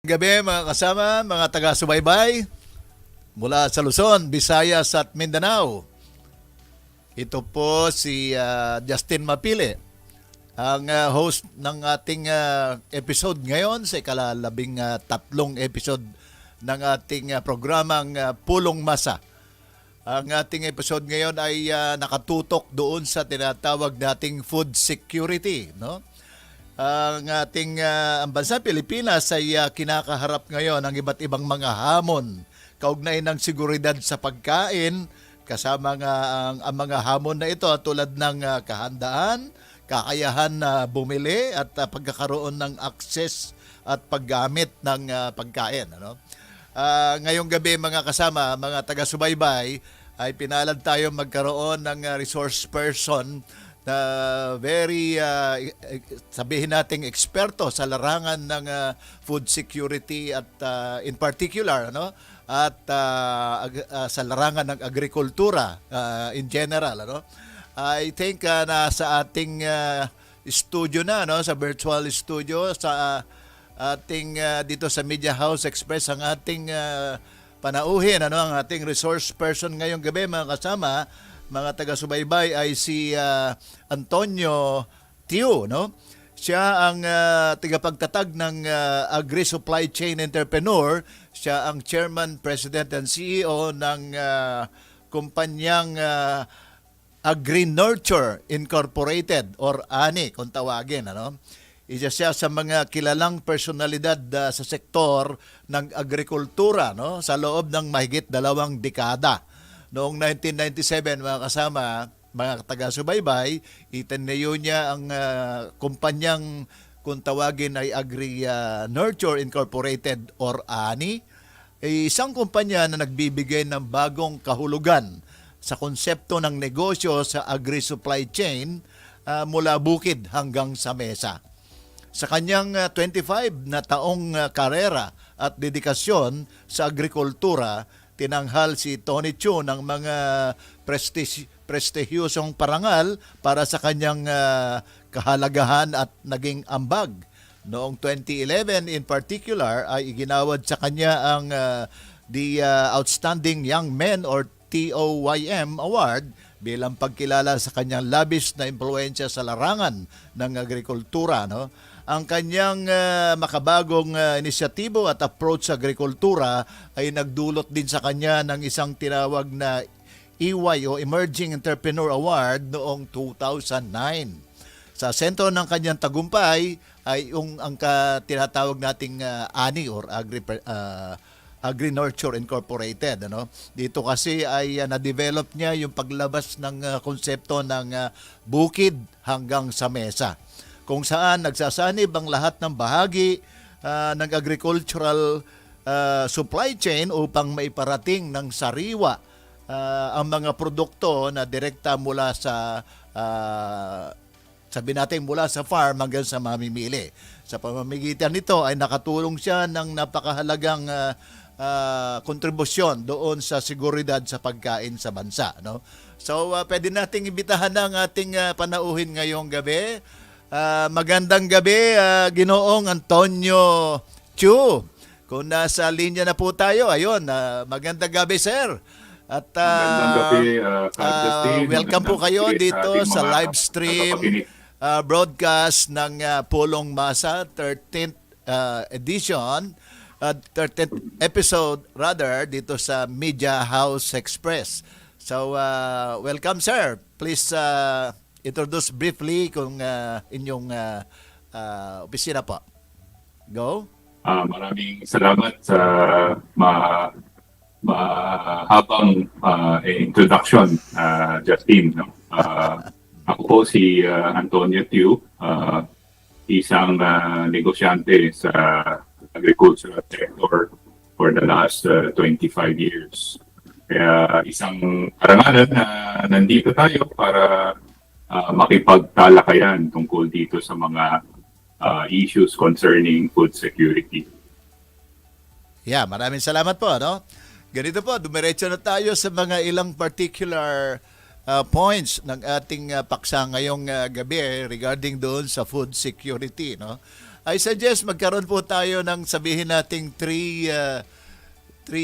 Gabi mga kasama, mga taga-subaybay mula sa Luzon, Visayas at Mindanao. Ito po si Justin Mapili, ang host ng ating episode ngayon sa ikalalabing tatlong episode ng ating programang Pulong Masa. Ang ating episode ngayon ay nakatutok doon sa tinatawag nating food security, no? Ang ating ang bansa Pilipinas ay kinakaharap ngayon ng iba't ibang mga hamon kaugnay ng seguridad sa pagkain, kasama nga ang mga hamon na ito tulad ng kahandaan, kakayahan na bumili at pagkakaroon ng access at paggamit ng pagkain. Ngayong gabi mga kasama, mga taga-subaybay, ay pinalad tayo magkaroon ng resource person na very, sabihin nating eksperto sa larangan ng food security at in particular, at sa larangan ng agrikultura in general. I think nasa ating studio na, sa virtual studio, sa ating dito sa Media House Express ang ating panauhin, ang ating resource person ngayong gabi mga kasama, mga taga-subaybay, ay si Antonio Tiu, no? Siya ang tagapagtatag ng Agri-Supply Chain Entrepreneur. Siya ang Chairman, President, and CEO ng kumpanyang Agri-Nurture Incorporated or ANI kung tawagin, Isa siya sa mga kilalang personalidad sa sektor ng agrikultura, sa loob ng mahigit 2 dekada. Noong 1997, mga kasama, mga taga-subaybay, itinayo niya ang kumpanyang kung tawagin ay Agri-Nurture Incorporated or ANI, isang kumpanya na nagbibigay ng bagong kahulugan sa konsepto ng negosyo sa agri-supply chain mula bukid hanggang sa mesa. Sa kanyang 25 na taong karera at dedikasyon sa agrikultura, tinanghal si Tony Chu ng mga prestigyosong parangal para sa kanyang kahalagahan at naging ambag. Noong 2011 in particular ay iginawad sa kanya ang the Outstanding Young Men or TOYM Award bilang pagkilala sa kanyang labis na impluwensya sa larangan ng agrikultura. Ang kanyang makabagong inisyatibo at approach sa agrikultura ay nagdulot din sa kanya ng isang tinawag na EY o Emerging Entrepreneur Award noong 2009. Sa sentro ng kanyang tagumpay ay ang tinatawag nating ANI or Agri-Nurture Incorporated. Dito kasi ay na-develop niya yung paglabas ng konsepto ng bukid hanggang sa mesa, kung saan nagsasanib ang lahat ng bahagi ng agricultural supply chain upang maiparating ng sariwa ang mga produkto na direkta mula sa sabi natin mula sa farm hanggang sa mamimili. Sa pamamagitan nito ay nakatulong siya ng napakahalagang kontribusyon doon sa seguridad sa pagkain sa bansa. So pwede nating imbitahan ng ating panauhin ngayong gabi. Magandang gabi, Ginoong Antonio Chu. Kung nasa linya na po tayo, ayun, magandang gabi, sir. At Magandang gabi, Justin. welcome po kayo dito sa live stream tagapakinig. broadcast ng Pulong Masa 13th edition, 13th episode rather, dito sa Media House Express. So, welcome, sir. Please introduce briefly kung inyong opisina po. Go. Maraming salamat sa mahabang introduction, Justin. Ako po si Antonio Tiu, isang negosyante sa agricultural sector for the last 25 years. Kaya isang karangalan na nandito tayo para makipagtalakayan tungkol dito sa mga issues concerning food security. Yeah, maraming salamat po. Ganito po, dumiretso na tayo sa mga ilang particular points ng ating paksa ngayong gabi regarding doon sa food security. I suggest magkaroon po tayo ng sabihin nating three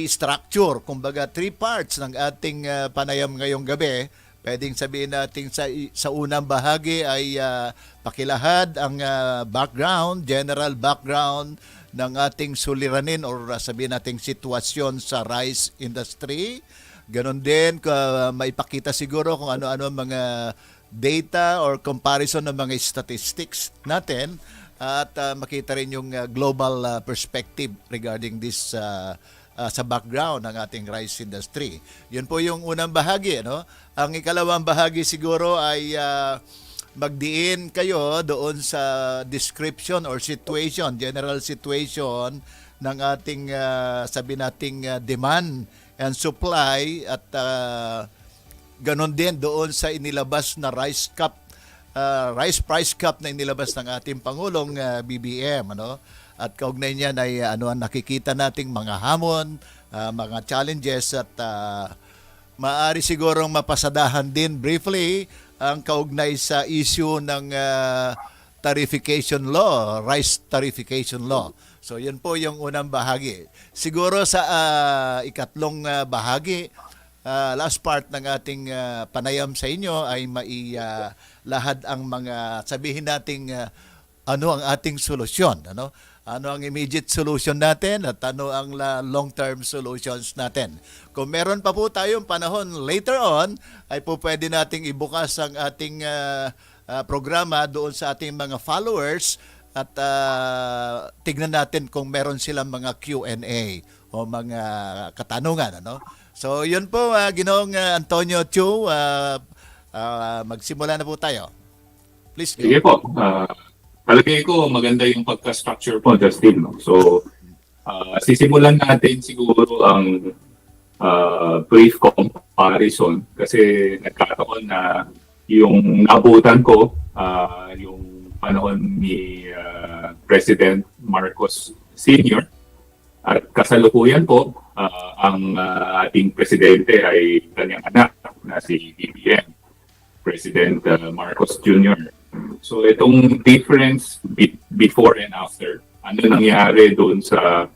structure, kumbaga three parts ng ating panayam ngayong gabi. Pwedeng sabihin natin sa unang bahagi ay pakilahad ang background, general background ng ating suliranin or sabihin nating sitwasyon sa rice industry. Ganon din, maipakita siguro kung ano-ano ang mga data or comparison ng mga statistics natin at makita rin yung global perspective regarding this sa background ng ating rice industry. Yun po yung unang bahagi. No? Ang ikalawang bahagi siguro ay magdiin kayo doon sa description or situation, general situation ng ating sabi nating demand and supply at ganon din doon sa inilabas na rice price cap na inilabas ng ating Pangulong BBM. Ano? At kaugnay niyan ay ano ang nakikita nating mga hamon, mga challenges at maaari sigurong mapasadahan din briefly ang kaugnay sa issue ng tarification law, rice tarification law. So yun po yung unang bahagi. Siguro sa ikatlong bahagi, last part ng ating panayam sa inyo ay mailahad ang mga sabihin nating ano ang ating solusyon, ano ang immediate solution natin at ano ang long-term solutions natin. Kung meron pa po tayong panahon later on, ay po pwede nating ibukas ang ating programa doon sa ating mga followers at tignan natin kung meron silang mga Q&A o mga katanungan. So yun po, Ginoong Antonio Chu, magsimula na po tayo. Please go. Sige po. Palagay ko maganda yung pagka-structure po, Justin. No? So, sisimulan natin siguro ang brief comparison kasi nagkataon na yung nabutan ko, yung panahon ni President Marcos Sr. At kasalukuyan po, ang ating presidente ay kanyang anak na si BBM, President Marcos Jr. So itong difference before and after, ano nangyari doon sa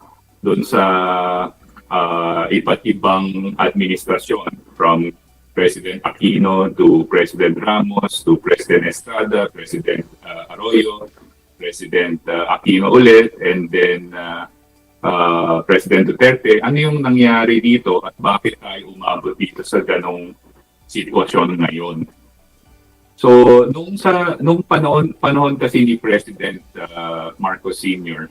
iba't ibang administrasyon from President Aquino to President Ramos to President Estrada, President Arroyo, President Aquino ulit, and then President Duterte. Ano yung nangyari dito at bakit tayo umabot dito sa ganong sitwasyon ngayon? So nung panahon kasi ni President Marcos Sr.,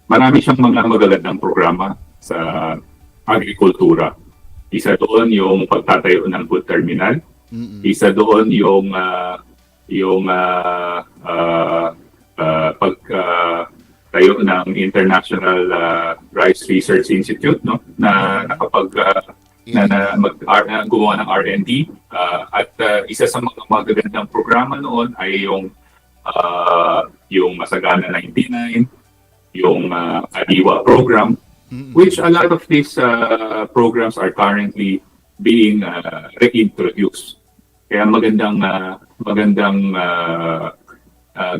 marami siyang mga magagandang programa sa agrikultura. Isa doon yung pagtatayo ng food terminal. Isa doon yung pagtayo ng International Rice Research Institute, no, na gumawa ng R&D. At isa sa mga magagandang programa noon ay yung Masagana 99, yung Kadiwa program, which a lot of these programs are currently being reintroduced. Kaya magandang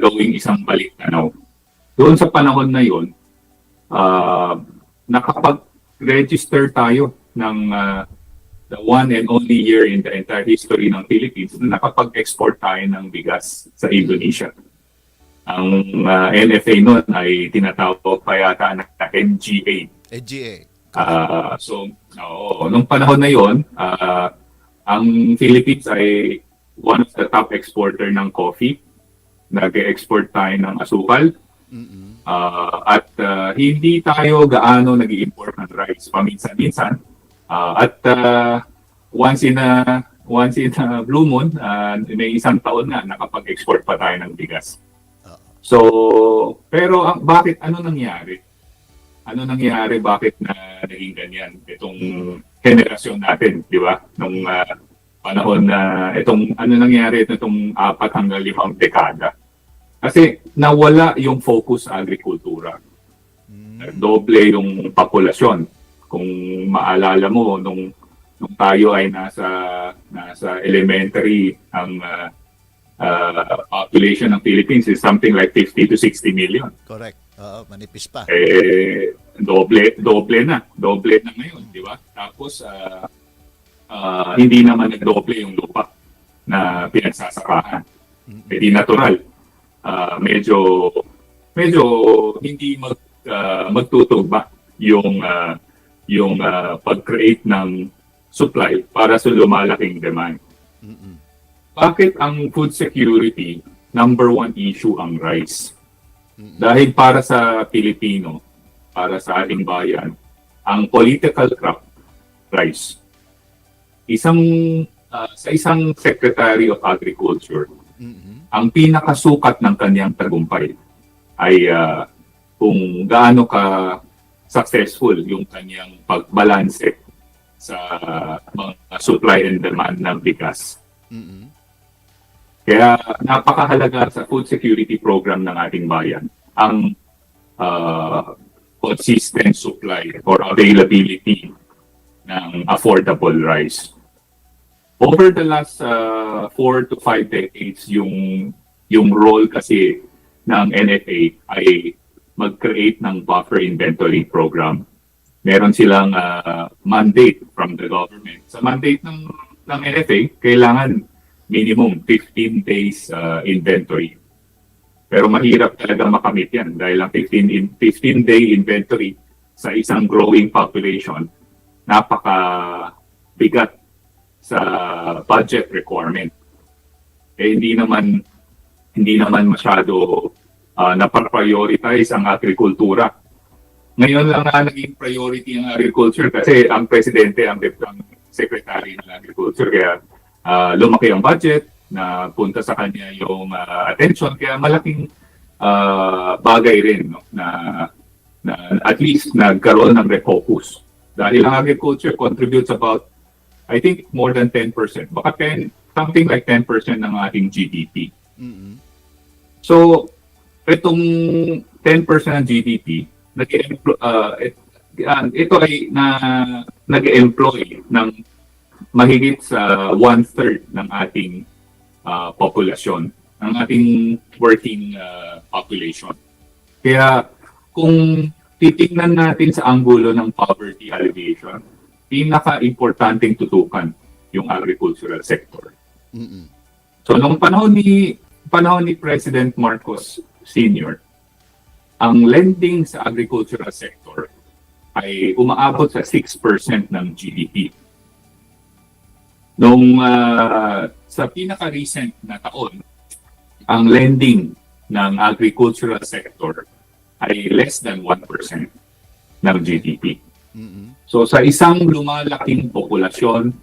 gawing isang balik-tanaw. Doon sa panahon na yun, nakapag-register tayo ng the one and only year in the entire history ng Philippines na nakapag-export tayo ng bigas sa Indonesia. Ang NFA noon ay tinatawag pa yata na NGA. Nung panahon na yon, ang Philippines ay one of the top exporter ng coffee. Nag-export tayo ng asukal. At hindi tayo gaano nag-i-import ng rice paminsan-minsan. Once in a blue moon, may isang taon na nakapag-export pa tayo ng bigas. So, pero bakit ano nangyari? Ano nangyari, bakit na naging ganyan itong henerasyon natin, di ba? Nung panahon na ano nangyari itong 4 hanggang 5 dekada. Kasi nawala yung focus sa agrikultura. Doble yung populasyon. Kung maalala mo nung tayo ay nasa elementary, ang population ng Philippines is something like 50 to 60 million. Correct. Oo, manipis pa. Doble na ngayon, di ba? Tapos, hindi naman nagdoble yung lupa na pinagsasakahan. Hindi natural. Medyo hindi magtutugma yung pag-create ng supply para sa lumalaking demand. Mm-mm. Bakit ang food security, number one issue ang rice? Dahil para sa Pilipino, para sa ating bayan, ang political crop, rice. Sa isang Secretary of Agriculture, ang pinakasukat ng kanyang tagumpay ay kung gaano ka successful yung kanyang pagbalanse sa mga supply and demand ng bigas. Mm-mm. Kaya napakahalaga sa food security program ng ating bayan ang consistent supply or availability ng affordable rice. Over the last 4 to 5 decades, yung role kasi ng NFA ay mag-create ng buffer inventory program. Meron silang mandate from the government. Sa mandate ng NFA, kailangan minimum 15 days inventory. Pero mahirap talaga makamit yan dahil ang 15-day inventory sa isang growing population, napaka-bigat sa budget requirement. Hindi naman masyado napaprioritize ang agrikultura. Ngayon lang na naging priority ang agriculture kasi ang presidente, ang secretary ng agriculture, kaya lumaki ang budget, na punta sa kanya yung attention, kaya malaking bagay rin, no, na at least nagkaroon ng refocus. Dahil ang agriculture contributes about, I think, more than 10%. Baka something like 10% ng ating GDP. Mm-mm. So, itong 10% ng GDP, ito ay nag-employ ng mahigit sa 1/3 ng ating populasyon, ng ating working population. Kaya kung titingnan natin sa anggulo ng poverty alleviation, pinaka-importanting tutukan yung agricultural sector. Mm-mm. So, nung panahon ni President Marcos Sr., ang lending sa agricultural sector ay umaabot sa 6% ng GDP. Nung sa pinaka-recent na taon, ang lending ng agricultural sector ay less than 1% ng GDP. Mm-mm. So sa isang lumalaking populasyon,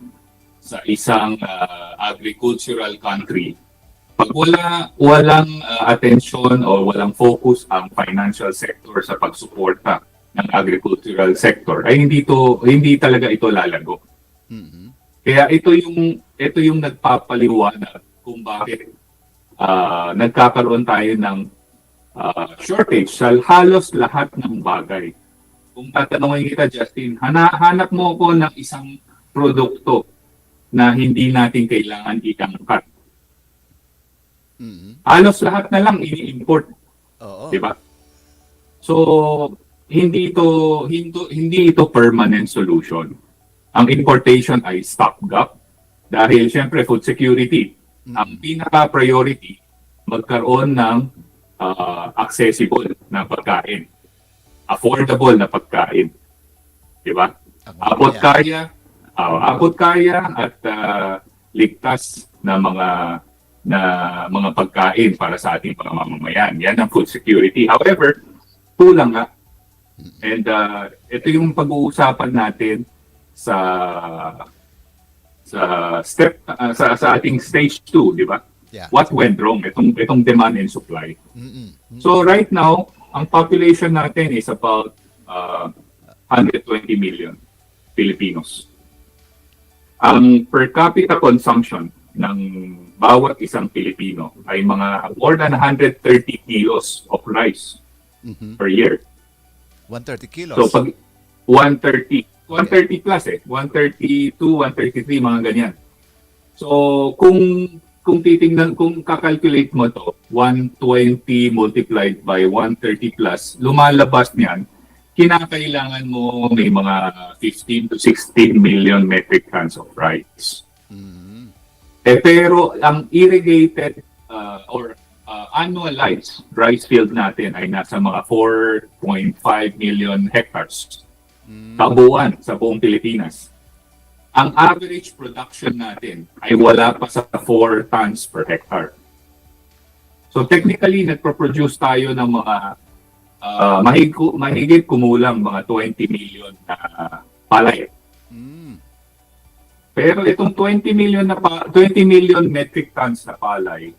sa isang agricultural country, pag walang attention o walang focus ang financial sector sa pagsuporta ng agricultural sector, ay hindi talaga ito lalago. Mm-mm. Kaya ito yung nagpapaliwanag kung bakit nagkakaroon tayo ng shortage sa halos lahat ng bagay. Kung tatanungin kita, Justin, hanap mo ko ng isang produkto na hindi natin kailangan i-angkat. Mm-mm. Halos lahat na lang ini-import, Oo. di ba? So hindi ito permanent solution. Ang importation ay stopgap dahil syempre food security. Ang pinaka-priority, magkaroon ng accessible na pagkain. Affordable na pagkain. Di ba? Abot kaya at ligtas na mga pagkain para sa ating mga mamamayan. Yan ang food security. However, kulang nga. And ito yung pag-uusapan natin sa ating stage 2, di ba? Yeah. What went wrong? Itong demand and supply. Mm-mm. So right now, ang population natin is about 120 million Filipinos. Ang per capita consumption ng bawat isang Pilipino ay mga more than 130 kilos of rice Mhm. per year. 130 kilos. So pag 130 plus 132, 133, mga ganyan. So kung kung titingnan, kung kakalculate mo to, 120 multiplied by 130 plus, lumalabas niyan, kinakailangan mo may mga 15 to 16 million metric tons of rice. Mhm. Pero ang irrigated or annualized rice field natin ay nasa mga 4.5 million hectares kabuuan sa buong Pilipinas. Ang average production natin ay wala pa sa 4 tons per hectare. So technically, nagpo-produce tayo ng mga mahigit kumulang mga 20 million na palay. Mm. Pero itong 20 million metric tons na palay,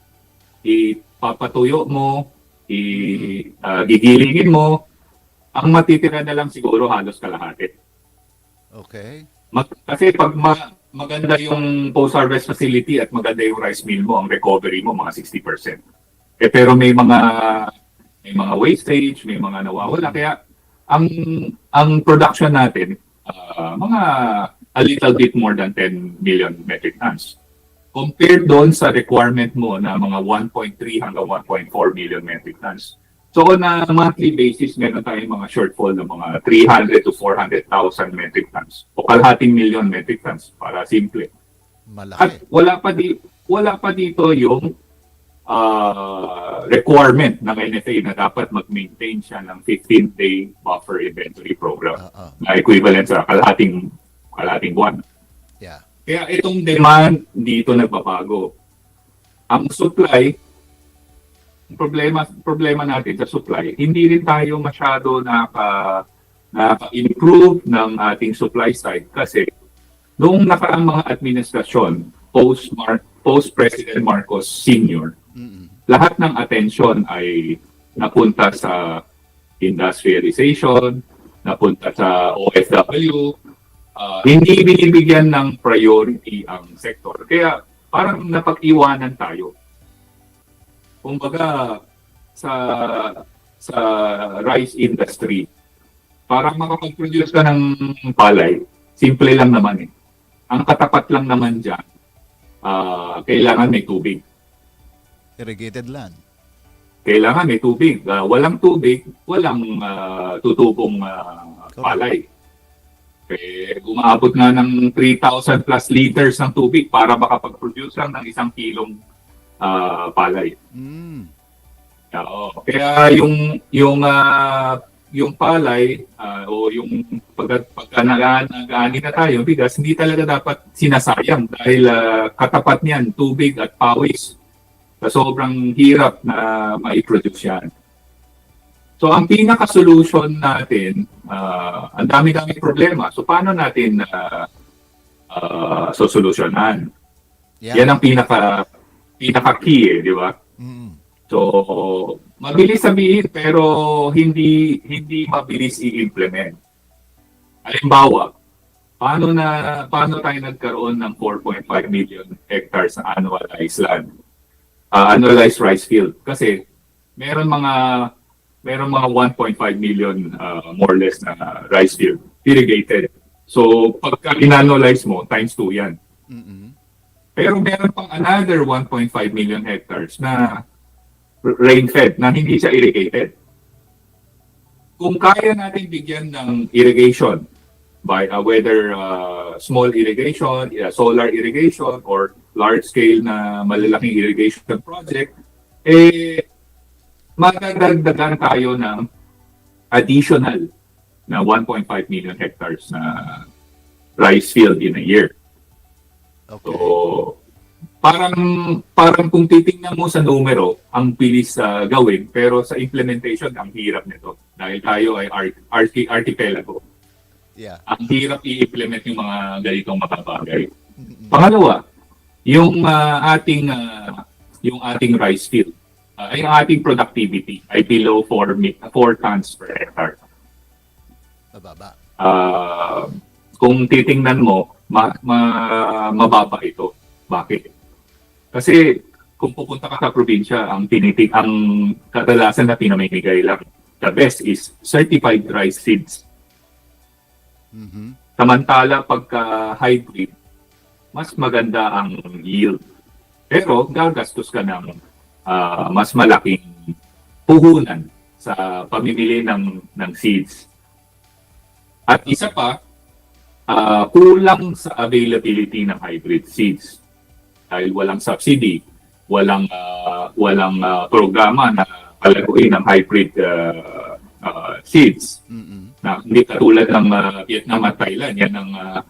ipapatuyo mo, gigilingin mo, ang matitira na lang siguro halos kalahati. Okay. Kasi pag maganda yung post-harvest facility at maganda yung rice mill mo, ang recovery mo mga 60%. Pero may mga wastage, may mga nawawala. Kaya ang production natin, mga a little bit more than 10 million metric tons. Compared doon sa requirement mo na mga 1.3 hanggang 1.4 million metric tons. So on a monthly basis, meron tayong mga shortfall ng mga 300 to 400,000 metric tons o kalahating million metric tons para simple. At Malaki. wala pa dito yung requirement ng NFA na dapat mag-maintain siya ng 15-day buffer inventory program na equivalent sa kalahating buwan. Yeah. Kaya itong demand dito nagbabago. Ang supply, problema natin sa supply, hindi rin tayo masyado naka-improve ng ating supply side kasi noong nakaraang mga administrasyon, post-President Marcos Sr., lahat ng atensyon ay napunta sa industrialization, napunta sa OFW, hindi binibigyan ng priority ang sektor. Kaya parang napag-iwanan tayo. Kumbaga sa rice industry, para makapag-produce ka ng palay, simple lang naman eh. Ang katapat lang naman dyan, kailangan may tubig. Irrigated land. Kailangan may tubig. Walang tubig, walang tutubong palay. Umaabot nga ng 3,000 plus liters ng tubig para makapag-produce lang ng 1 kilong palay. Kaya yung palay o yung pagka nag-aani na tayo, bigas, hindi talaga dapat sinasayang dahil katapat niyan, tubig at pawis. Sobrang hirap na ma-produce yan. So ang pinaka-solution natin, ang dami-dami problema. So paano natin sosolusyonan? Yeah. Yan ang pinaka-key eh, di ba? So, mabilis sabihin pero hindi mabilis i-implement. Halimbawa, paano tayo nagkaroon ng 4.5 million hectares na annualized land? Annualized rice field kasi meron mga 1.5 million more or less na rice field irrigated. So, pagka in-annualize mo, times 2 yan. Pero meron pang another 1.5 million hectares na rain-fed na hindi siya irrigated. Kung kaya natin bigyan ng irrigation by whether small irrigation, solar irrigation, or large-scale na malalaking irrigation project, madadagdagan tayo ng additional na 1.5 million hectares na rice field in a year. Okay. So, parang kung titingnan mo sa numero, ang bilis gawin, pero sa implementation, ang hirap nito. Dahil tayo ay archipelago. Yeah. Ang hirap i-implement yung mga ganitong mga bagay. Pangalawa, yung ating rice field, ay ang ating productivity ay below 4 tons per hectare. Mababa. Kung titingnan mo, mababa ito. Bakit? Kasi kung pupunta ka sa probinsya, ang kadalasan na pinamimigay lang, the best is certified rice seeds. Samantala, pagka hybrid, mas maganda ang yield. Pero gagastos ka ng mas malaking puhunan sa pamimili ng seeds. At isa pa, kulang sa availability ng hybrid seeds. Dahil walang subsidy, walang programa na palaguin ng hybrid seeds. Na hindi katulad ng Vietnam at Thailand,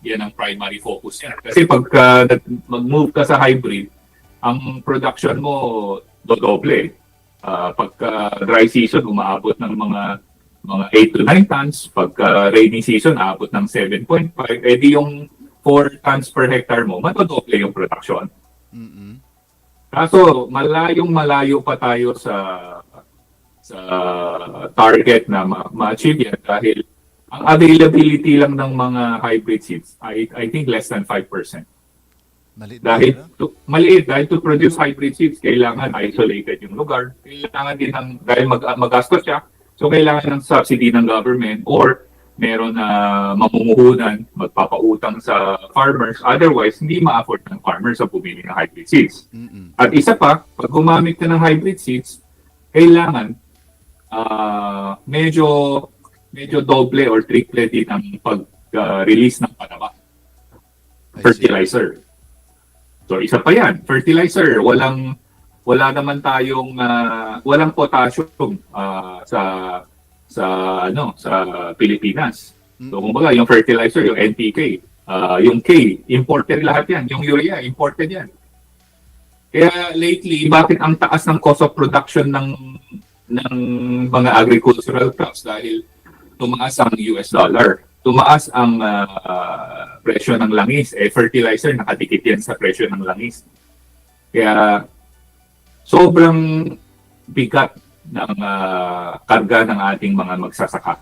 yan ang primary focus yan. Kasi pag mag-move ka sa hybrid, ang production mo dodoble. Pagka dry season, umaabot ng mga 8 to 9 tons. Pagka rainy season, aabot ng 7.5. Di yung 4 tons per hectare mo, matodoble yung production. Kaso, malayo pa tayo sa target na ma-achieve yan dahil ang availability lang ng mga hybrid seeds I think less than 5%. Maliit dahil to produce hybrid seeds kailangan isolated yung lugar, kailangan din dahil magastos siya, so kailangan ng subsidy ng government or meron na mamumuhunan, magpapautang sa farmers, otherwise hindi ma-afford ng farmers sa bumili ng hybrid seeds. At isa pa, pag gumamit ka ng hybrid seeds, kailangan medyo doble or triple din ang pag-release ng panaba. Fertilizer. So isa pa yan, fertilizer, wala naman tayong walang potassium sa Pilipinas. So kumbaga yung fertilizer, yung NPK, yung K, imported lahat yan, yung urea, imported yan. Kaya lately, bakit ang taas ng cost of production ng mga agricultural crops? Dahil tumaas ang US dollar, tumaas ang presyo ng langis. Fertilizer, nakadikit yan sa presyo ng langis. Kaya sobrang bigat ng karga ng ating mga magsasaka.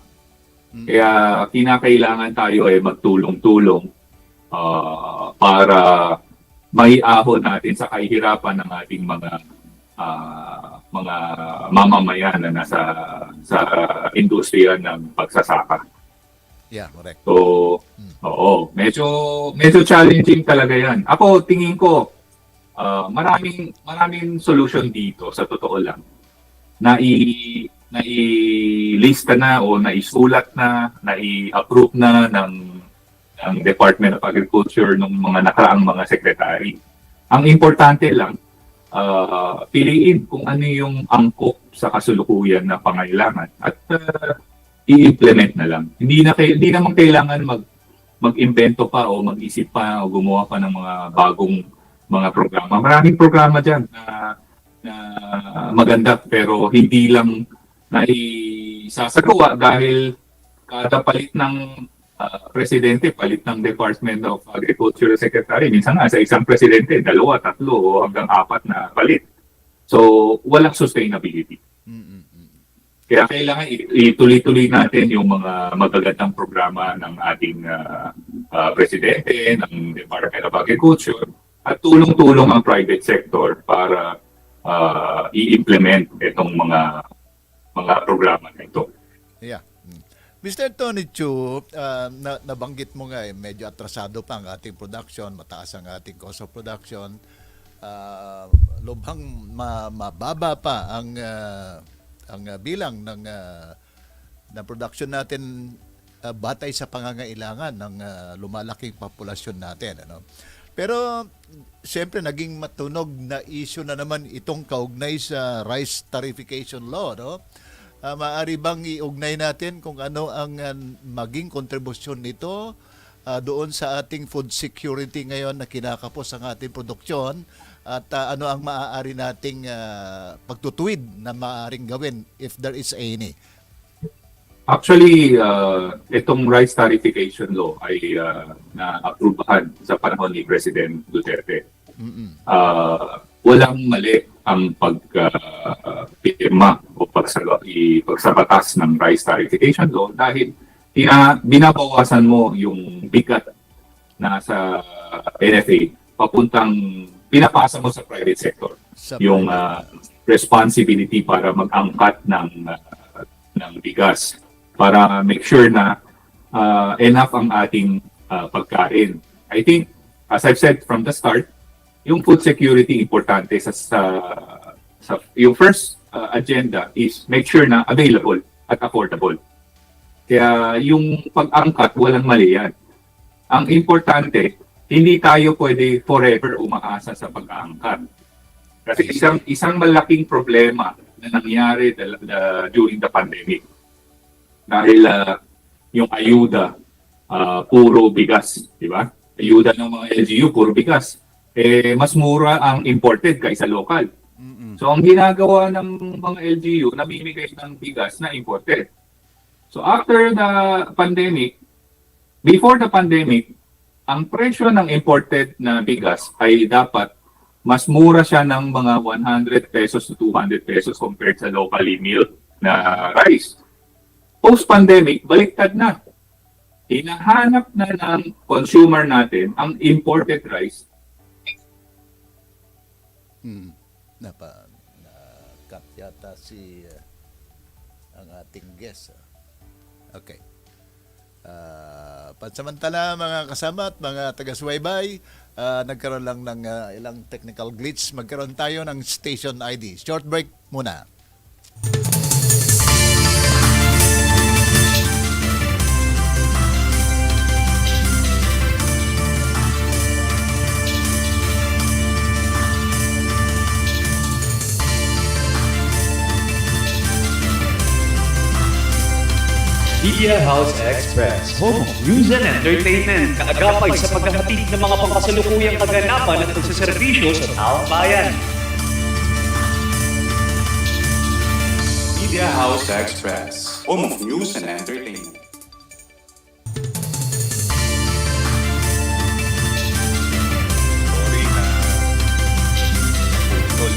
Kaya kinakailangan tayo ay magtulong-tulong para maiahon natin sa kahirapan ng ating mga mamamayan na nasa sa industriya ng pagsasaka. Yeah, correct. So, oo, medyo challenging talaga 'yan. Ako tingin ko maraming solution dito sa totoo lang. Nailista na o naisulat na, nai-approve na ng Department of Agriculture ng mga nakaraang mga sekretary. Ang importante lang, piliin kung ano yung angkop sa kasulukuyan na pangailangan at i-implement na lang. Hindi naman kailangan mag-invento pa o mag-isip pa o gumawa pa ng mga bagong mga programa. Maraming programa dyan na maganda pero hindi lang naisasagawa dahil kada palit ng presidente, palit ng Department of Agriculture Secretary, minsan nga sa isang presidente, 2, 3 o hanggang 4 na palit. So, walang sustainability. Kaya kailangan ituloy-tuloy natin yung mga magagandang programa ng ating presidente, ng Department of Agriculture, at tulong-tulong ang private sector para i-implement itong mga programa na ito. Yeah. Mr. Tony Chu, nabanggit mo nga medyo atrasado pa ang ating production, mataas ang ating cost of production, lubhang mababa pa ang bilang ng production natin batay sa pangangailangan ng lumalaking populasyon natin. Ano? Pero siyempre naging matunog na issue na naman itong kaugnay sa rice tariffication law. No? Maaari bang iugnay natin kung ano ang maging kontribusyon nito doon sa ating food security ngayon na kinakapos ang ating produksyon at ano ang maaari nating pagtutuwid na maaaring gawin if there is any? Actually, itong rice tariffication law ay na-aprubahan sa panahon ni President Duterte. Walang mali ang pagpirma o pagsabatas ng rice tariffication law dahil binabawasan mo yung bigat na sa NFA pinapasa mo sa private sector. Yung responsibility para mag-angkat ng bigas para make sure na enough ang ating pagkain. I think, as I've said from the start, yung food security importante sa yung first agenda is make sure na available at affordable. Kaya yung pag-angkat, walang mali yan. Ang importante, hindi tayo pwede forever umaasa sa pag-aangkat. Kasi isang malaking problema na nangyari during the pandemic. Dahil yung ayuda, puro bigas, di ba? Ayuda ng mga LGU, puro bigas. Mas mura ang imported kaysa local. So ang ginagawa ng mga LGU, namimigay ng bigas na imported. So after the pandemic, before the pandemic, ang presyo ng imported na bigas ay dapat mas mura siya ng mga 100 pesos to 200 pesos compared sa locally milled na rice. Post-pandemic, baliktad na. Hinahanap na ng consumer natin ang imported rice. Na-cut yata ang ating guest. Okay. Pansamantala mga kasama at mga taga-subaybay, nagkaroon lang ng ilang technical glitch. Magkaroon tayo ng station ID. Short break muna. Media House Express, home of news and entertainment, kaagapay sa paghahatid ng mga pangkasalukuyang kaganapan at pagsaserbisyo sa taong bayan. Media House Express, home of news and entertainment. Sorry na putol.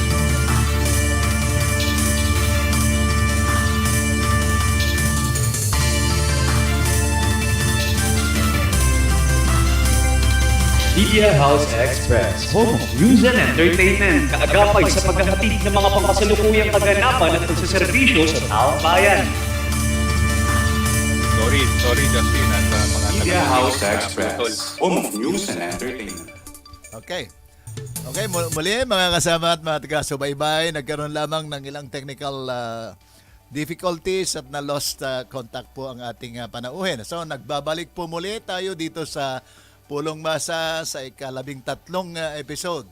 Media House Express, home of news and entertainment, kaagapay sa paghahatid ng mga pangkasalukuyang kaganapan at pagsaserbisyo sa taong bayan. Sorry Justin at mga Media taga- House na Express, putol. home of news and entertainment. Okay. Okay, muli mga kasama at mga taga-subaybay, nagkaroon lamang ng ilang technical difficulties at na-lost contact po ang ating panauhin. So, nagbabalik po muli tayo dito sa Pulong Masa sa ika-13 episode.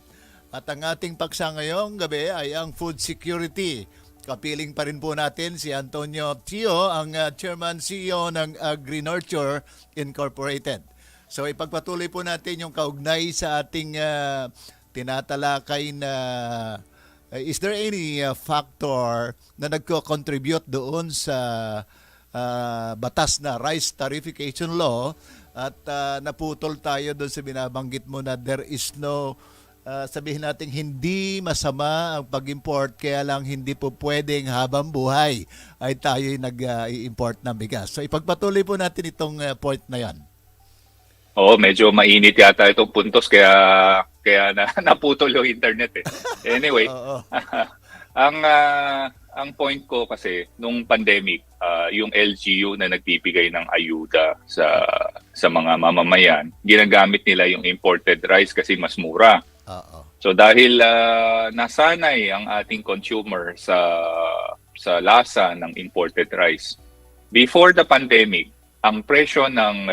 At ang ating paksa ngayong gabi ay ang food security. Kapiling pa rin po natin si Antonio Tio, ang Chairman CEO ng AgriNurture Incorporated. So ipagpatuloy po natin yung kaugnay sa ating tinatalakay na is there any factor na nagko-contribute doon sa batas na Rice Tarification Law at naputol tayo doon sa binabanggit mo na there is no sabihin natin hindi masama ang pag-import kaya lang hindi po pwedeng habang buhay ay tayo nag-i-import ng bigas. So ipagpatuloy po natin itong point na yan. Oo, medyo mainit yata itong puntos kaya naputol yung internet eh. Anyway, Oo. ang point ko kasi nung pandemic, yung LGU na nagbibigay ng ayuda sa mga mamamayan, ginagamit nila yung imported rice kasi mas mura. Oo. So dahil nasanay ang ating consumer sa lasa ng imported rice, before the pandemic, ang presyo ng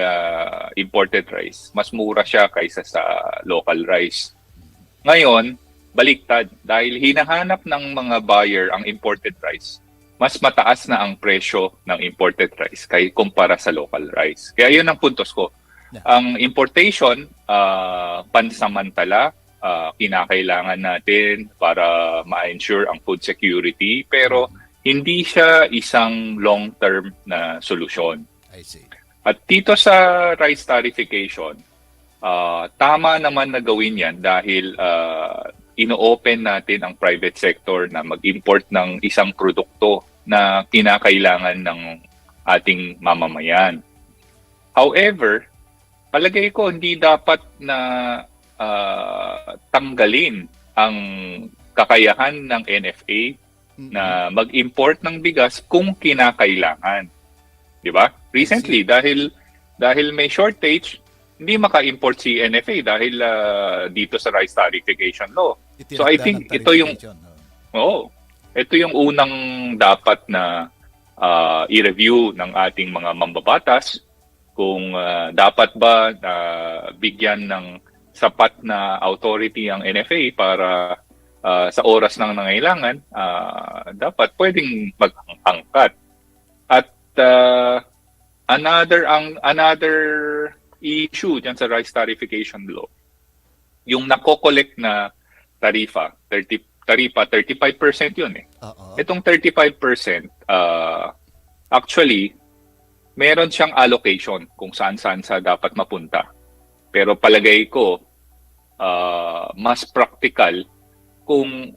imported rice, mas mura siya kaysa sa local rice. Ngayon, baliktad. Dahil hinahanap ng mga buyer ang imported rice, mas mataas na ang presyo ng imported rice kay kumpara sa local rice. Kaya yun ang puntos ko. Ang importation, pansamantala, kinakailangan natin para ma-ensure ang food security, pero hindi siya isang long-term na solusyon. I see. At dito sa rice tarification, tama naman na gawin yan dahil ino-open natin ang private sector na mag-import ng isang produkto na kinakailangan ng ating mamamayan. However, palagay ko hindi dapat na tanggalin ang kakayahan ng NFA na mag-import ng bigas kung kinakailangan. 'Di ba? Recently dahil may shortage, hindi maka-import si NFA dahil dito sa rice tariffication law. So I think ito yung ito yung unang dapat na i-review ng ating mga mambabatas kung dapat ba bigyan ng sapat na authority ang NFA para sa oras ng nangailangan, dapat pwedeng mag-angkat. At another issue dyan sa rice tariffication law, yung nako-collect na tarifa, 35% yun eh. Itong 35%, actually, meron siyang allocation kung saan-saan sa dapat mapunta. Pero palagay ko, mas practical kung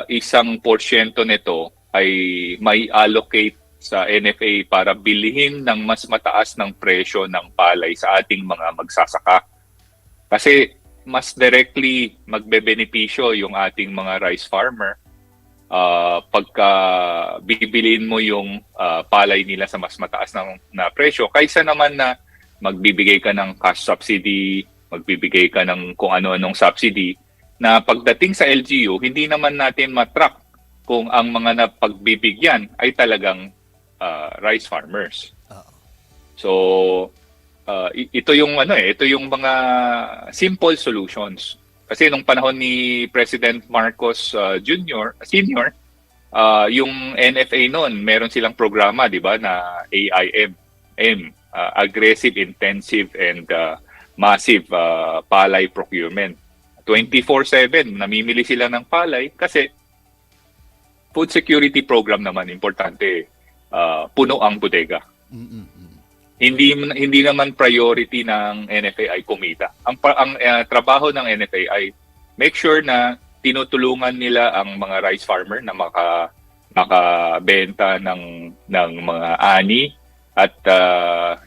isang porsyento nito ay may allocate sa NFA para bilhin ng mas mataas ng presyo ng palay sa ating mga magsasaka. Kasi mas directly magbebenepisyo yung ating mga rice farmer pagka bibilin mo yung palay nila sa mas mataas na presyo kaysa naman na magbibigay ka ng cash subsidy, magbibigay ka ng kung ano-anong subsidy na pagdating sa LGU, hindi naman natin matrack kung ang mga napagbibigyan ay talagang rice farmers. So ito yung ito yung mga simple solutions. Kasi nung panahon ni President Marcos Senior, yung NFA noon, meron silang programa, 'di ba, na AIM, Aggressive, Intensive and Massive Palay Procurement. 24/7 namimili sila ng palay kasi food security program naman importante. Puno ang bodega. Hindi naman priority ng NFA ay kumita. Ang trabaho ng NFA ay make sure na tinutulungan nila ang mga rice farmer na makabenta ng mga ani at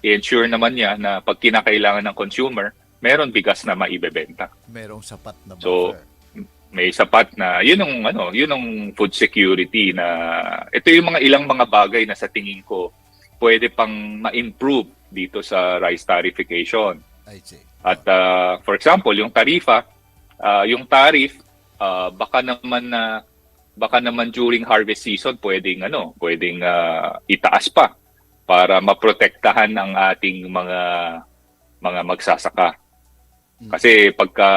i-ensure naman niya na pag kinakailangan ng consumer, meron bigas na maibebenta. Merong sapat na buffer. So, may sapat na yun ang food security na ito yung ilang mga bagay na sa tingin ko pwede pang ma-improve dito sa rice tariffication. I see. At for example, yung tarifa, yung tariff baka naman during harvest season pwedeng itaas pa para maprotektahan ang ating mga magsasaka. Kasi pagka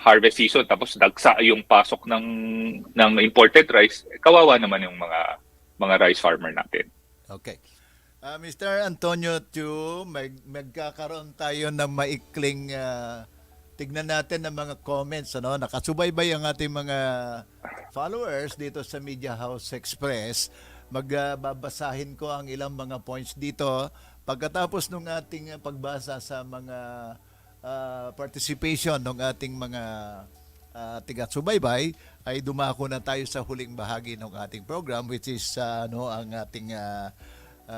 harvest season tapos dagsa yung pasok ng imported rice, kawawa naman yung mga rice farmer natin. Okay. Mr. Antonio Chu, magkakaroon tayo ng maikling tignan natin ng mga comments, nakasubaybay ang ating mga followers dito sa Media House Express. Magbabasahin ko ang ilang mga points dito pagkatapos ng ating pagbasa sa mga participation ng ating mga tiga-subaybay, ay dumako na tayo sa huling bahagi ng ating program, which is ang ating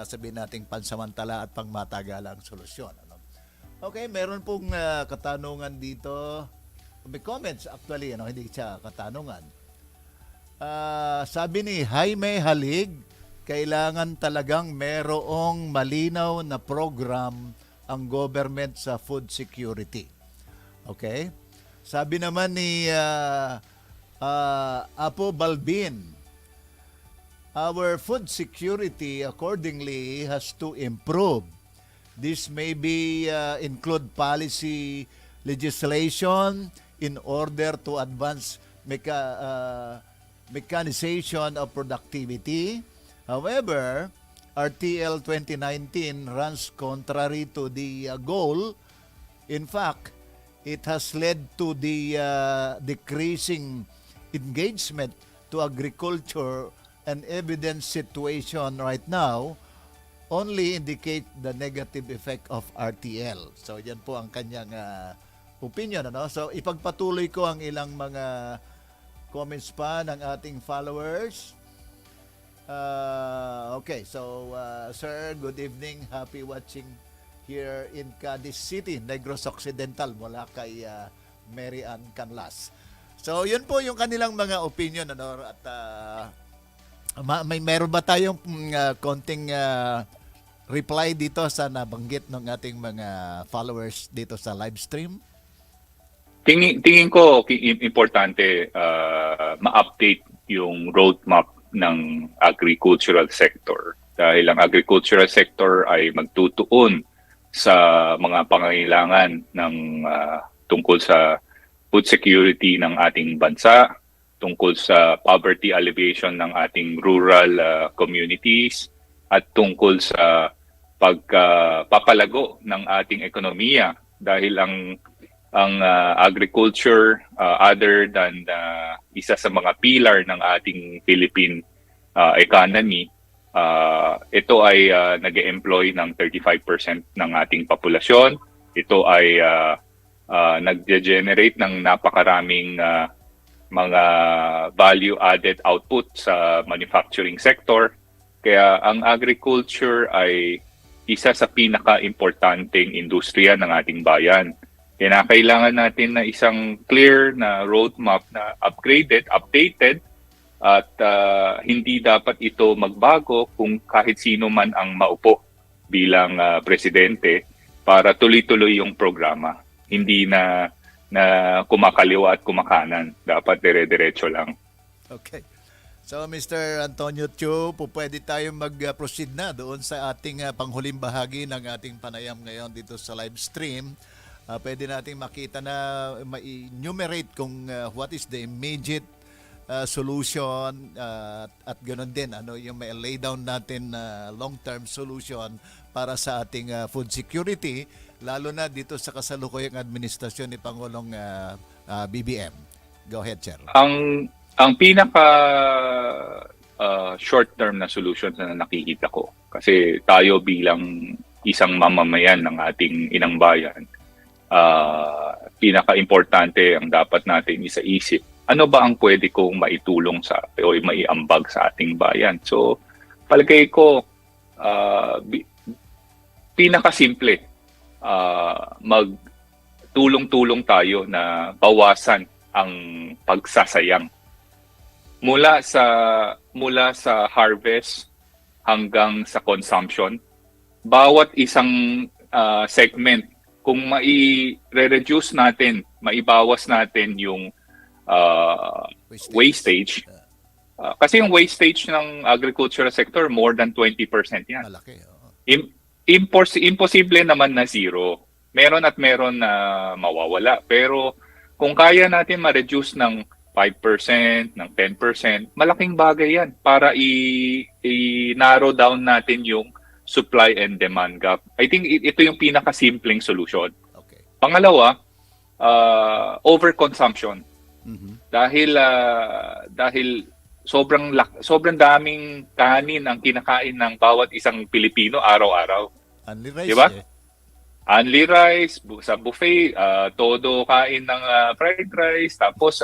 sabihin nating pansamantala at pangmatagalang solusyon. Okay, meron pong katanungan dito. May comments actually, hindi siya katanungan. Sabi ni Jaime Halig, kailangan talagang merong malinaw na program ang government sa food security. Okay? Sabi naman ni Apo Balbin, our food security accordingly has to improve. This may be include policy legislation in order to advance mechanization of productivity. However, RTL 2019 runs contrary to the goal. In fact, it has led to the decreasing engagement to agriculture, and evidence situation right now only indicate the negative effect of RTL. So, yan po ang kanyang opinion. So, ipagpatuloy ko ang ilang mga comments pa ng ating followers. Okay, so sir, good evening. Happy watching here in Cadiz City, Negros Occidental, mula kay Mary Ann Canlas. So, yun po yung kanilang mga opinion. At meron ba tayong konting reply dito sa nabanggit ng ating mga followers dito sa live stream? Tingin ko importante ma-update yung roadmap ng agricultural sector dahil ang agricultural sector ay magtutuon sa mga pangangailangan ng tungkol sa food security ng ating bansa, tungkol sa poverty alleviation ng ating rural communities, at tungkol sa pagpapalago ng ating ekonomiya dahil ang agriculture other than isa sa mga pilar ng ating Philippine economy, ito ay nag-employ ng 35% ng ating populasyon. Ito ay nag-generate ng napakaraming mga value-added output sa manufacturing sector. Kaya ang agriculture ay isa sa pinaka-importanteng industriya ng ating bayan. Kaya kailangan natin na isang clear na roadmap na upgraded, updated, at hindi dapat ito magbago kung kahit sino man ang maupo bilang presidente para tuloy-tuloy yung programa. Hindi na kumakaliwa at kumakanan. Dapat dire-diretso lang. Okay. So, Mr. Antonio Chu, pwede tayong mag-proceed na doon sa ating panghuling bahagi ng ating panayam ngayon dito sa live stream. Pwede nating makita na ma-enumerate kung what is the immediate solution at ganoon din ano yung may lay down natin long-term solution para sa ating food security, lalo na dito sa kasalukuyang administrasyon ni Pangulong BBM. Go ahead, Chair. Ang pinaka short-term na solution na nakikita ko, kasi tayo bilang isang mamamayan ng ating inang bayan, pinaka-importante ang dapat natin isaisip, ano ba ang pwede kong maitulong o maiambag sa ating bayan? So, palagay ko, pinaka-simple, magtulong-tulong tayo na bawasan ang pagsasayang. Mula sa harvest hanggang sa consumption, bawat isang segment, kung mai-reduce natin, maibawas natin yung wastage. Kasi yung wastage ng agricultural sector, more than 20% yan. Malaki. Imposible naman na zero. Meron at meron na mawawala. Pero kung kaya natin ma-reduce ng 5%, ng 10%, malaking bagay yan para i-narrow down natin yung supply and demand gap. I think ito yung pinaka-simpleng solution. Okay. Pangalawa, overconsumption. Mm-hmm. Dahil sobrang daming kanin ang kinakain ng bawat isang Pilipino araw-araw. Only rice, diba? eh. Only rice, sa buffet, todo kain ng fried rice, tapos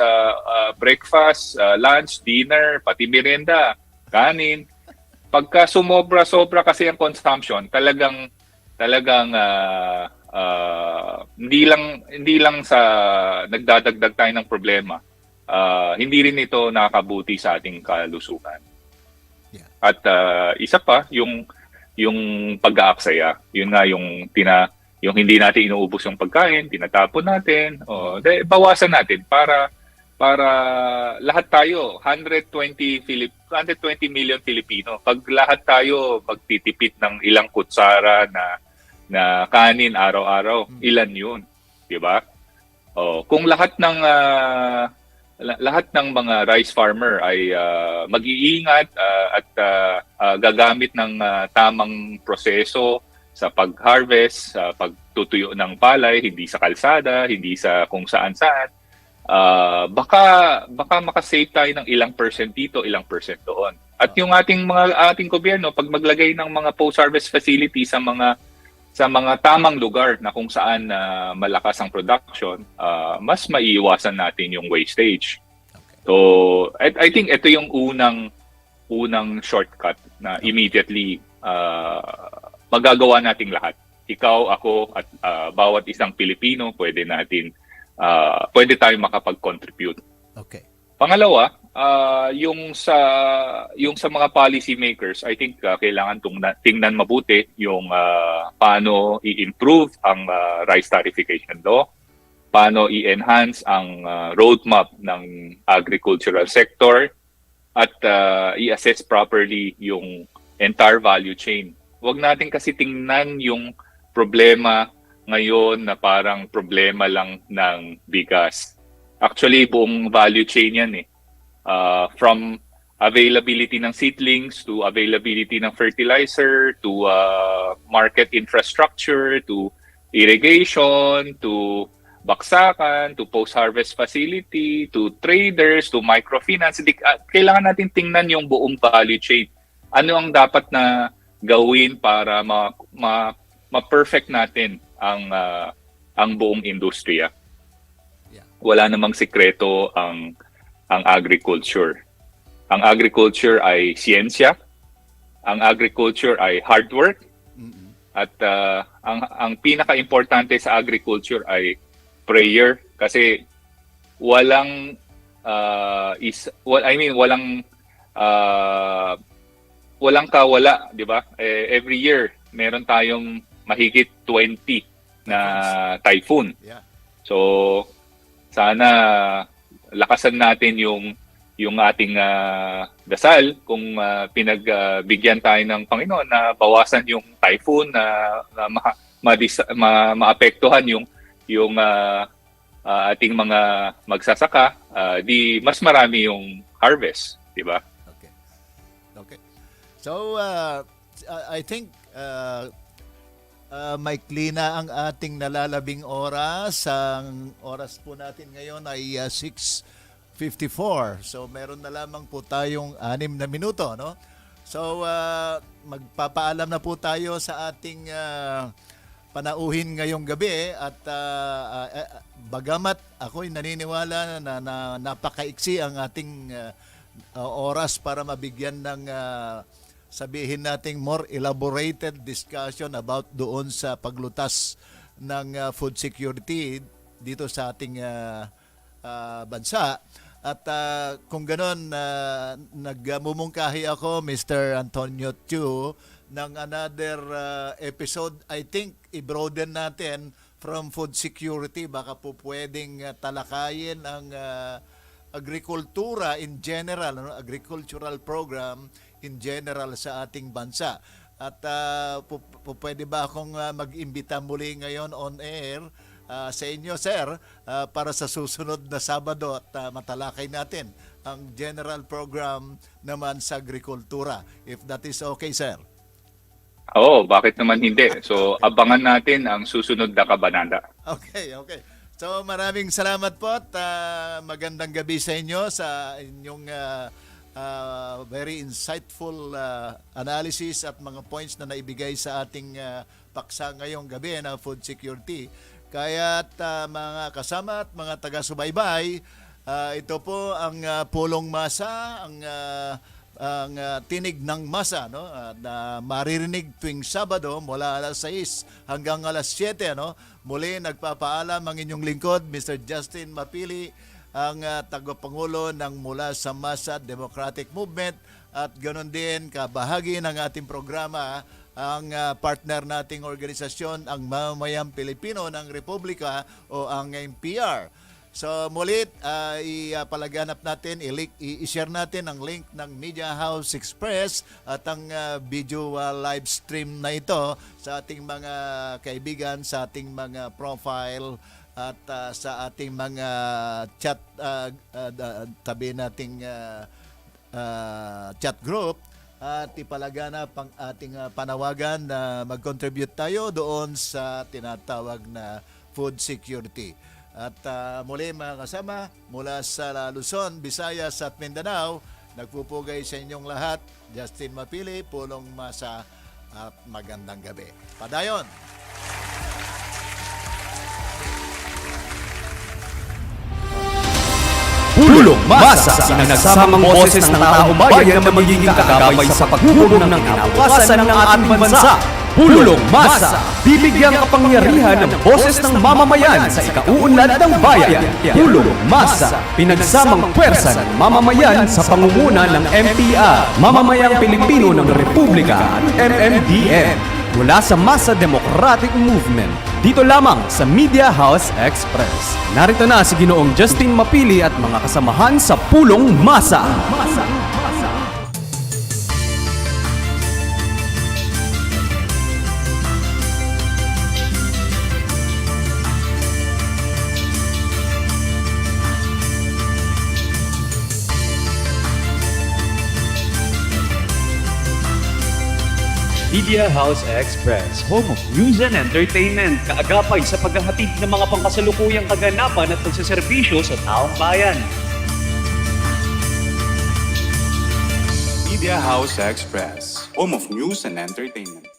breakfast, lunch, dinner, pati merienda, kanin. Pagka sumobra-sobra kasi ang consumption, talagang hindi lang sa nagdadagdag tayo ng problema. Hindi rin ito nakakabuti sa ating kalusugan. Yeah. At isa pa, yung pag-aaksaya. Yun nga yung hindi natin inuubos yung pagkain, tinatapon natin, bawasan natin para lahat tayo, 120 million Filipino, pag lahat tayo magtitipid ng ilang kutsara na kanin araw-araw, ilan yun, 'di ba? Kung lahat ng mga rice farmer ay mag-iingat at gagamit ng tamang proseso sa pag-harvest, sa pagtutuyo ng palay, hindi sa kalsada, hindi sa kung saan-saan, baka makasave tayo ng ilang percent dito, ilang percent doon. At yung ating gobyerno, pag maglagay ng mga post-harvest facility sa mga tamang lugar na kung saan malakas ang production, mas maiiwasan natin yung wastage. Okay. So, I think ito yung unang shortcut na immediately magagawa nating lahat. Ikaw, ako, at bawat isang Pilipino, pwede tayong makapag-contribute. Okay. Pangalawa, yung sa mga policy makers, I think kailangan tingnan mabuti yung paano i-improve ang rice tarification law, paano i-enhance ang roadmap ng agricultural sector, at i-assess properly yung entire value chain. Huwag natin kasi tingnan yung problema ngayon na parang problema lang ng bigas. Actually, buong value chain yan eh. From availability ng seedlings to availability ng fertilizer to market infrastructure to irrigation to baksakan to post-harvest facility to traders to microfinance. Kailangan natin tingnan yung buong value chain. Ano ang dapat na gawin para ma-perfect natin ang buong industriya. Wala namang sikreto ang agriculture. Ang agriculture ay siyensya. Ang agriculture ay hard work. At ang pinaka-importante sa agriculture ay prayer, kasi walang walang kawala, di ba? Every year meron tayong mahigit 20 na typhoon. Yeah. So sana lakasan natin yung ating dasal kung pinagbigyan tayo ng Panginoon na bawasan yung typhoon, na maapektuhan yung ating mga magsasaka, di mas marami yung harvest, di ba? Okay. So I think maikli na ang ating nalalabing oras. Ang oras po natin ngayon ay 6:54. So meron na lamang po tayong 6 na minuto, no? So magpapaalam na po tayo sa ating panauhin ngayong gabi, at bagamat ako'y naniniwala na napakaiksi ang ating oras para mabigyan ng sabihin nating more elaborated discussion about doon sa paglutas ng food security dito sa ating bansa. At kung gano'n, nagmumungkahi ako, Mr. Antonio Chu, ng another episode. I think i-broaden natin from food security. Baka po pwedeng talakayin ang agrikultura in general, agricultural program in general sa ating bansa. At pwede ba akong mag-imbita muli ngayon on air sa inyo, sir, para sa susunod na Sabado at matalakay natin ang general program naman sa agrikultura. If that is okay, sir. Oo, bakit naman hindi? So, abangan natin ang susunod na kabanata. Okay. So, maraming salamat po at magandang gabi sa inyo sa inyong very insightful analysis at mga points na naibigay sa ating paksa ngayong gabi na food security. Kaya mga kasama at mga taga-subaybay, ito po ang Pulong Masa, ang tinig ng masa, no, na maririnig tuwing Sabado mula alas 6 hanggang alas 7, no. Muli nagpapaalam ang inyong lingkod, Mr. Justin Mapili, ang tagapangulo ng Mula sa Masa Democratic Movement, at ganoon din kabahagi ng ating programa ang partner nating organisasyon, ang Mamamayang Pilipino ng Republika o ang NPR. So mulit, ipalaganap natin, i-share natin ang link ng Media House Express at ang video live stream na ito sa ating mga kaibigan, sa ating mga profile at sa ating mga chat, tabi nating chat group, at ipalaganap ang ating panawagan na mag-contribute tayo doon sa tinatawag na food security. At muli mga kasama, mula sa Luzon, Visayas at Mindanao, nagpupugay sa inyong lahat, Justin Mapili, Pulong Masa, at magandang gabi. Padayon! Pulong Masa, pinagsamang boses ng taong bayan na magiging kakabay sa pagbubuo ng kinabukasan ng ating bansa. Pulong Masa. Bibigyang kapangyarihan ng boses ng mamamayan sa ikauunlad ng bayan. Pulong Masa. Pinagsamang pwersa ng mamamayan sa pangunguna ng MPR, Mamamayang Pilipino ng Republika at MMDM. Mula sa Masa Democratic Movement, dito lamang sa Media House Express. Narito na si Ginoong Justin Mapili at mga kasamahan sa Pulong Masa. Media House Express, home of news and entertainment. Kaagapay sa paghahatid ng mga pangkasalukuyang kaganapan at pagsaserbisyo sa taong bayan. Media House Express, home of news and entertainment.